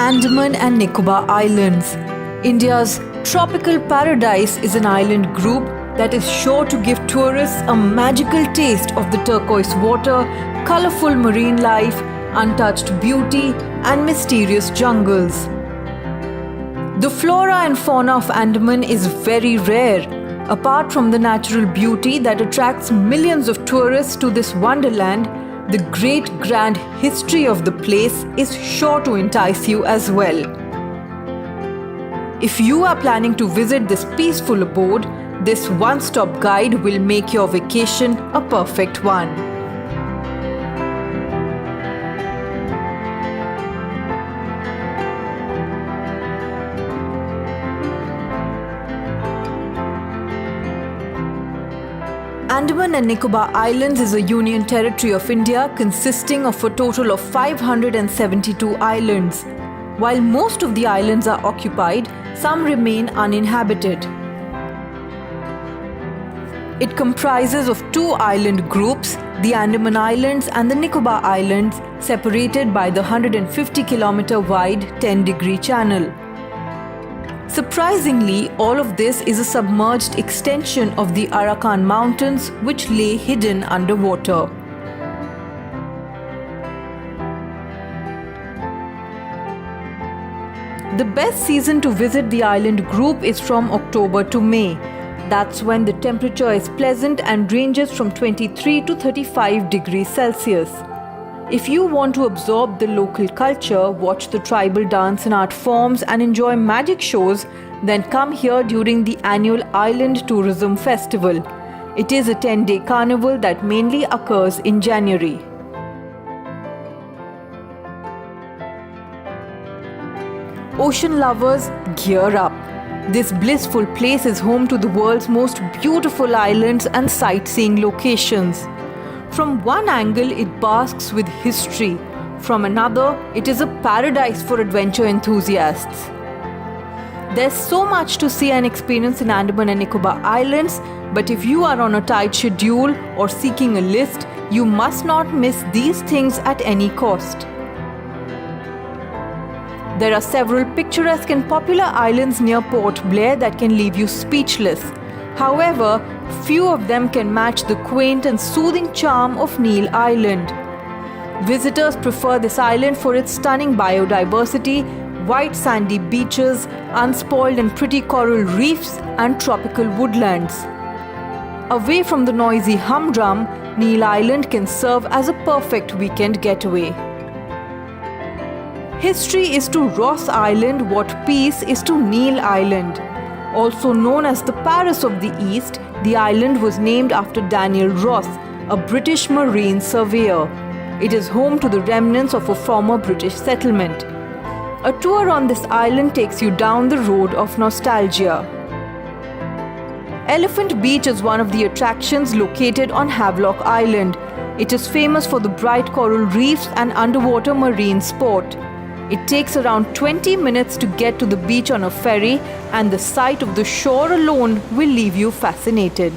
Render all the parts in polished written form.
Andaman and Nicobar Islands. India's tropical paradise is an island group that is sure to give tourists a magical taste of the turquoise water, colorful marine life, untouched beauty, and mysterious jungles. The flora and fauna of Andaman is very rare. Apart from the natural beauty that attracts millions of tourists to this wonderland, the great grand history of the place is sure to entice you as well. If you are planning to visit this peaceful abode, this one-stop guide will make your vacation a perfect one. Andaman and Nicobar Islands is a union territory of India consisting of a total of 572 islands. While most of the islands are occupied, some remain uninhabited. It comprises of two island groups, the Andaman Islands and the Nicobar Islands, separated by the 150-kilometer wide 10-degree channel. Surprisingly, all of this is a submerged extension of the Arakan Mountains which lay hidden underwater. The best season to visit the island group is from October to May. That's when the temperature is pleasant and ranges from 23 to 35 degrees Celsius. If you want to absorb the local culture, watch the tribal dance and art forms and enjoy magic shows, then come here during the annual Island Tourism Festival. It is a 10-day carnival that mainly occurs in January. Ocean lovers, gear up. This blissful place is home to the world's most beautiful islands and sightseeing locations. From one angle, it basks with history. From another, it is a paradise for adventure enthusiasts. There's so much to see and experience in Andaman and Nicobar Islands, but if you are on a tight schedule or seeking a list, you must not miss these things at any cost. There are several picturesque and popular islands near Port Blair that can leave you speechless. However, few of them can match the quaint and soothing charm of Neil Island. Visitors prefer this island for its stunning biodiversity, white sandy beaches, unspoiled and pretty coral reefs, and tropical woodlands. Away from the noisy humdrum, Neil Island can serve as a perfect weekend getaway. History is to Ross Island what peace is to Neil Island. Also known as the Paris of the East, the island was named after Daniel Ross, a British marine surveyor. It is home to the remnants of a former British settlement. A tour on this island takes you down the road of nostalgia. Elephant Beach is one of the attractions located on Havelock Island. It is famous for the bright coral reefs and underwater marine sport. It takes around 20 minutes to get to the beach on a ferry, and the sight of the shore alone will leave you fascinated.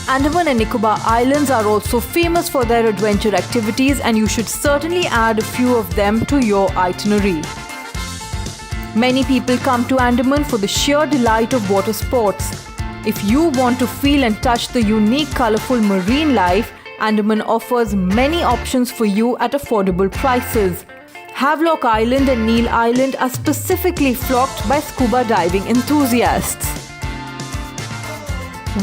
Andaman and Nicobar Islands are also famous for their adventure activities, and you should certainly add a few of them to your itinerary. Many people come to Andaman for the sheer delight of water sports. If you want to feel and touch the unique, colorful marine life, Andaman offers many options for you at affordable prices. Havelock Island and Neil Island are specifically flocked by scuba diving enthusiasts.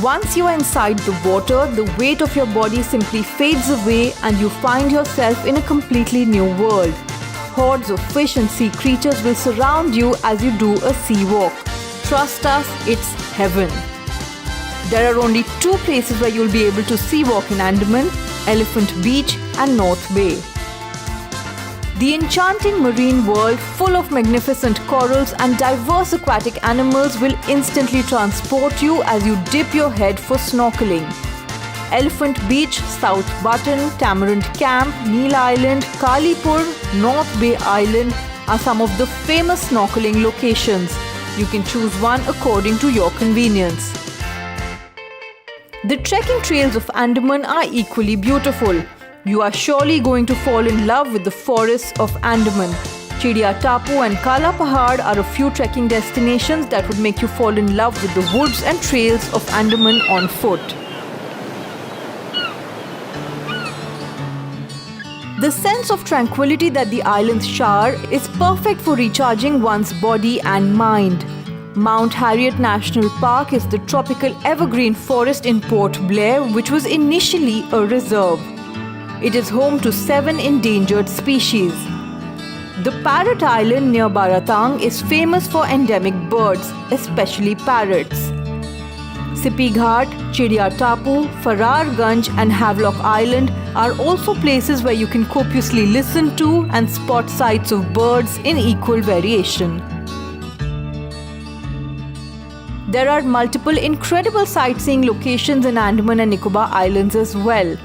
Once you are inside the water, the weight of your body simply fades away and you find yourself in a completely new world. Hordes of fish and sea creatures will surround you as you do a sea walk. Trust us, it's heaven. There are only two places where you'll be able to sea walk in Andaman: Elephant Beach and North Bay. The enchanting marine world, full of magnificent corals and diverse aquatic animals, will instantly transport you as you dip your head for snorkeling. Elephant Beach, South Button, Tamarind Camp, Neil Island, Kalipur, North Bay Island are some of the famous snorkeling locations. You can choose one according to your convenience. The trekking trails of Andaman are equally beautiful. You are surely going to fall in love with the forests of Andaman. Chidiya Tapu and Kala Pahad are a few trekking destinations that would make you fall in love with the woods and trails of Andaman on foot. The sense of tranquility that the islands shower is perfect for recharging one's body and mind. Mount Harriet National Park is the tropical evergreen forest in Port Blair, which was initially a reserve. It is home to 7 endangered species. The Parrot Island near Baratang is famous for endemic birds, especially parrots. Sipi Ghat, Chidiya Tapu, Fararganj and Havelock Island are also places where you can copiously listen to and spot sights of birds in equal variation. There are multiple incredible sightseeing locations in Andaman and Nicobar Islands as well.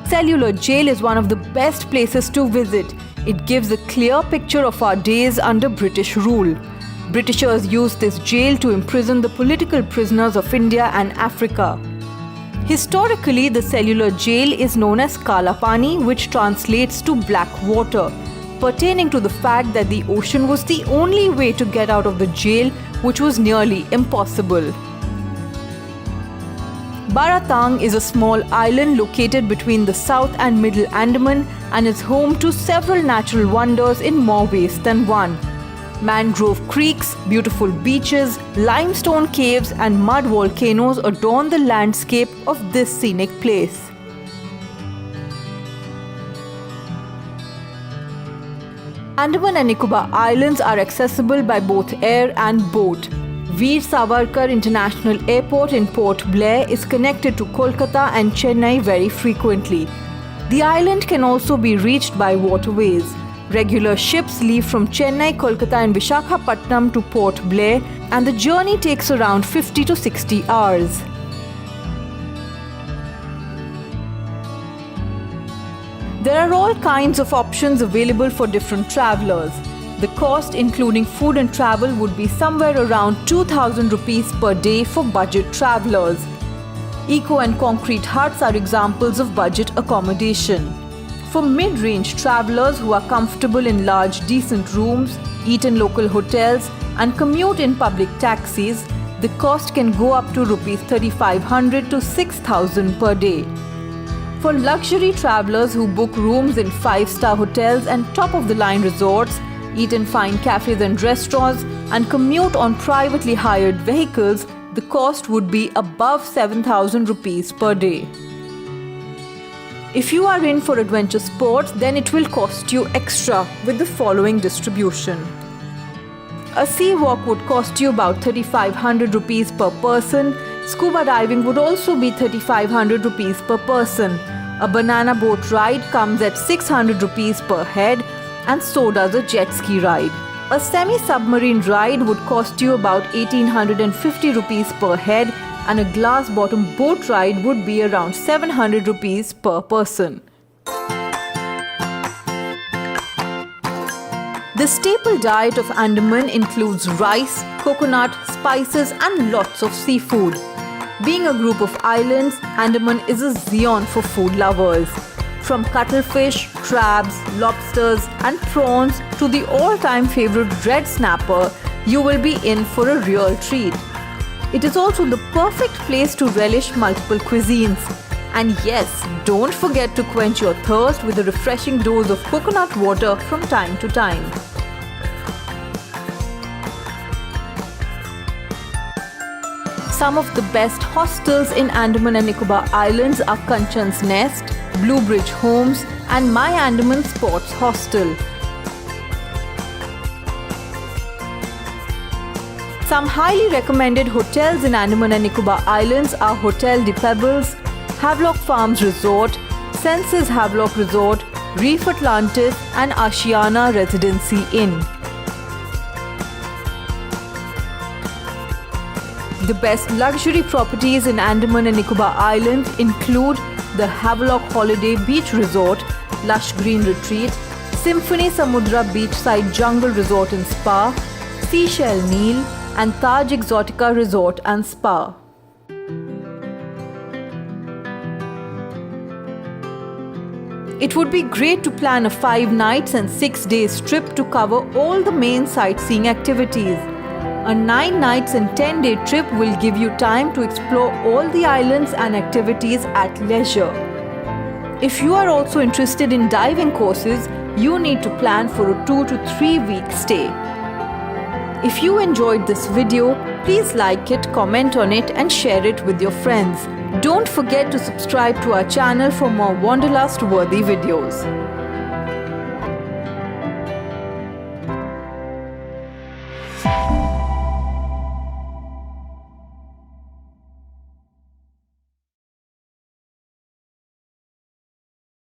Cellular Jail is one of the best places to visit. It gives a clear picture of our days under British rule. Britishers used this jail to imprison the political prisoners of India and Africa. Historically, the cellular jail is known as Kala Pani, which translates to black water, pertaining to the fact that the ocean was the only way to get out of the jail, which was nearly impossible. Baratang is a small island located between the South and Middle Andaman and is home to several natural wonders in more ways than one. Mangrove creeks, beautiful beaches, limestone caves and mud volcanoes adorn the landscape of this scenic place. Andaman and Nicobar Islands are accessible by both air and boat. Veer Savarkar International Airport in Port Blair is connected to Kolkata and Chennai very frequently. The island can also be reached by waterways. Regular ships leave from Chennai, Kolkata and Visakhapatnam to Port Blair, and the journey takes around 50 to 60 hours. There are all kinds of options available for different travelers. The cost including food and travel would be somewhere around 2,000 rupees per day for budget travelers. Eco and concrete huts are examples of budget accommodation. For mid-range travelers who are comfortable in large decent rooms, eat in local hotels and commute in public taxis, the cost can go up to rupees 3,500 to 6,000 per day. For luxury travelers who book rooms in 5-star hotels and top-of-the-line resorts, eat in fine cafes and restaurants, and commute on privately hired vehicles, the cost would be above 7,000 rupees per day. If you are in for adventure sports, then it will cost you extra with the following distribution. A sea walk would cost you about 3,500 rupees per person. Scuba diving would also be 3,500 rupees per person. A banana boat ride comes at 600 rupees per head, and so does a jet ski ride. A semi-submarine ride would cost you about 1,850 rupees per head, and a glass-bottom boat ride would be around 700 rupees per person. The staple diet of Andaman includes rice, coconut, spices and lots of seafood. Being a group of islands, Andaman is a Zion for food lovers. From cuttlefish, crabs, lobsters and prawns to the all-time favorite red snapper, you will be in for a real treat. It is also the perfect place to relish multiple cuisines. And yes, don't forget to quench your thirst with a refreshing dose of coconut water from time to time. Some of the best hostels in Andaman and Nicobar Islands are Kanchan's Nest, Blue Bridge Homes and My Andaman Sports Hostel. Some highly recommended hotels in Andaman and Nicobar Islands are Hotel de Pebbles, Havelock Farms Resort, Senses Havelock Resort, Reef Atlantis and Ashiana Residency Inn. The best luxury properties in Andaman and Nicobar Islands include the Havelock Holiday Beach Resort, Lush Green Retreat, Symphony Samudra Beachside Jungle Resort and Spa, Seashell Meal and Taj Exotica Resort and Spa. It would be great to plan a 5 nights and 6 days trip to cover all the main sightseeing activities. A 9 nights and 10-day trip will give you time to explore all the islands and activities at leisure. If you are also interested in diving courses, you need to plan for a 2 to 3 week stay. If you enjoyed this video, please like it, comment on it and share it with your friends. Don't forget to subscribe to our channel for more wanderlust-worthy videos.